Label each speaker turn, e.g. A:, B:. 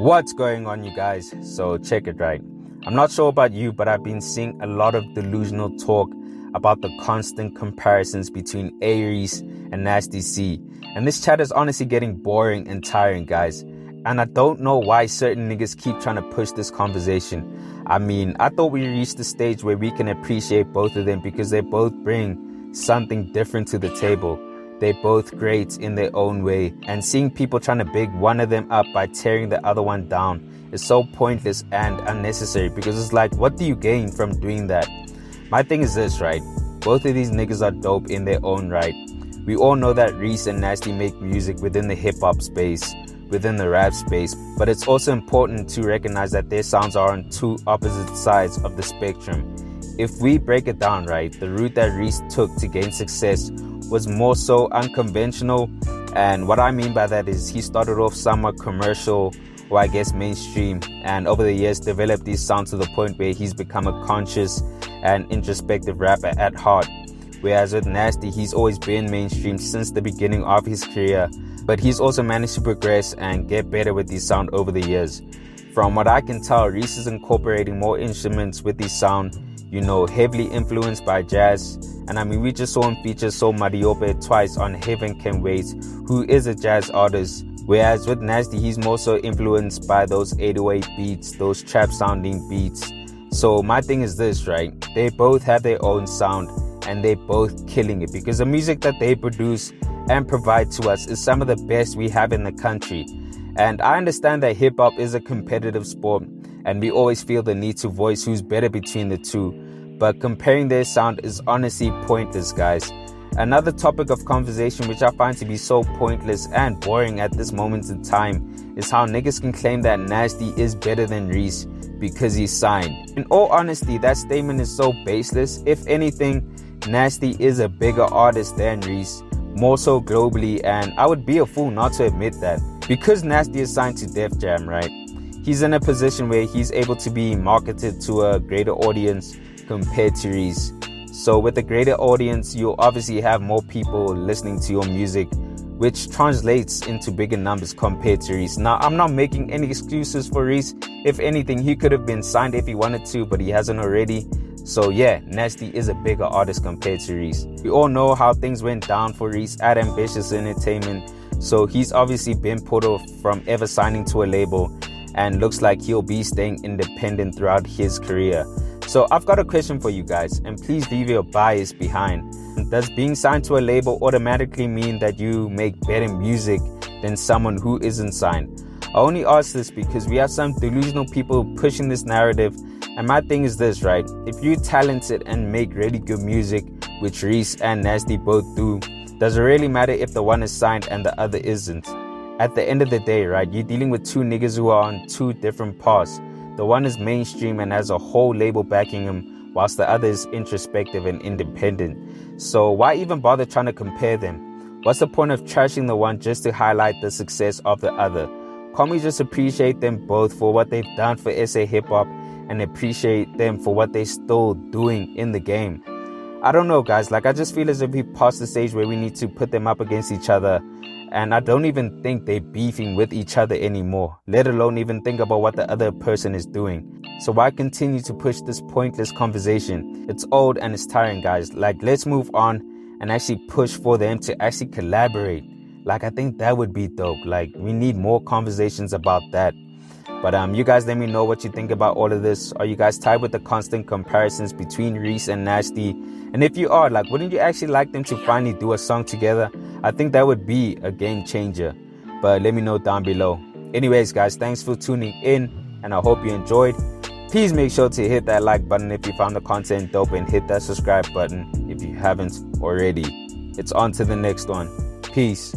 A: What's going on, you guys? So check it right. I'm not sure about you, but I've been seeing a lot of delusional talk about the constant comparisons between A-Reece and Nasty C. And this chat is honestly getting boring and tiring, guys. And I don't know why certain niggas keep trying to push this conversation. I mean, I thought we reached the stage where we can appreciate both of them because they both bring something different to the table. They're both great in their own way, and seeing people trying to big one of them up by tearing the other one down is so pointless and unnecessary, because it's like, what do you gain from doing that? My thing is this, right? Both of these niggas are dope in their own right. We all know that Reece and Nasty make music within the hip-hop space, within the rap space, but it's also important to recognize that their sounds are on two opposite sides of the spectrum. If we break it down, right, the route that Reece took to gain success was more so unconventional, and what I mean by that is he started off somewhat commercial, or I guess mainstream, and over the years developed these sounds to the point where he's become a conscious and introspective rapper at heart. Whereas with Nasty, he's always been mainstream since the beginning of his career, but he's also managed to progress and get better with his sound over the years. From what I can tell, Reece is incorporating more instruments with his sound, you know, heavily influenced by jazz. And I mean, we just saw him feature So Mariope twice on Heaven Can Wait, who is a jazz artist. Whereas with Nasty, he's more so influenced by those 808 beats, those trap sounding beats. So my thing is this, right? They both have their own sound and they're both killing it, because the music that they produce and provide to us is some of the best we have in the country. And I understand that hip hop is a competitive sport and we always feel the need to voice who's better between the two. But comparing their sound is honestly pointless, guys. Another topic of conversation which I find to be so pointless and boring at this moment in time is how niggas can claim that Nasty is better than Reece because he's signed. In all honesty, that statement is so baseless. If anything, Nasty is a bigger artist than Reece, more so globally, and I would be a fool not to admit that. Because Nasty is signed to Def Jam, right? He's in a position where he's able to be marketed to a greater audience compared to Reece. So with a greater audience, you'll obviously have more people listening to your music, which translates into bigger numbers compared to Reece. Now, I'm not making any excuses for Reece. If anything, he could have been signed if he wanted to, but he hasn't already. So yeah, Nasty is a bigger artist compared to Reece. We all know how things went down for Reece at Ambitious Entertainment. So he's obviously been put off from ever signing to a label, and looks like he'll be staying independent throughout his career. So I've got a question for you guys, and please leave your bias behind. Does being signed to a label automatically mean that you make better music than someone who isn't signed? I only ask this because we have some delusional people pushing this narrative, and my thing is this, right? If you're talented and make really good music, which Reece and Nasty both do, does it really matter if the one is signed and the other isn't? At the end of the day, right, you're dealing with two niggas who are on two different paths. The one is mainstream and has a whole label backing him, whilst the other is introspective and independent. So why even bother trying to compare them? What's the point of trashing the one just to highlight the success of the other? Can't we just appreciate them both for what they've done for SA hip hop and appreciate them for what they're still doing in the game? I don't know, guys. Like, I just feel as if we passed the stage where we need to put them up against each other. And I don't even think they're beefing with each other anymore, let alone even think about what the other person is doing. So why continue to push this pointless conversation? It's old and it's tiring, guys. Like, let's move on and actually push for them to actually collaborate. Like, I think that would be dope. Like, we need more conversations about that. But you guys let me know what you think about all of this. Are you guys tired with the constant comparisons between Reece and Nasty? And if you are, like, wouldn't you actually like them to finally do a song together? I think that would be a game changer. But let me know down below. Anyways, guys, thanks for tuning in, and I hope you enjoyed. Please make sure to hit that like button if you found the content dope, and hit that subscribe button if you haven't already. It's on to the next one. Peace.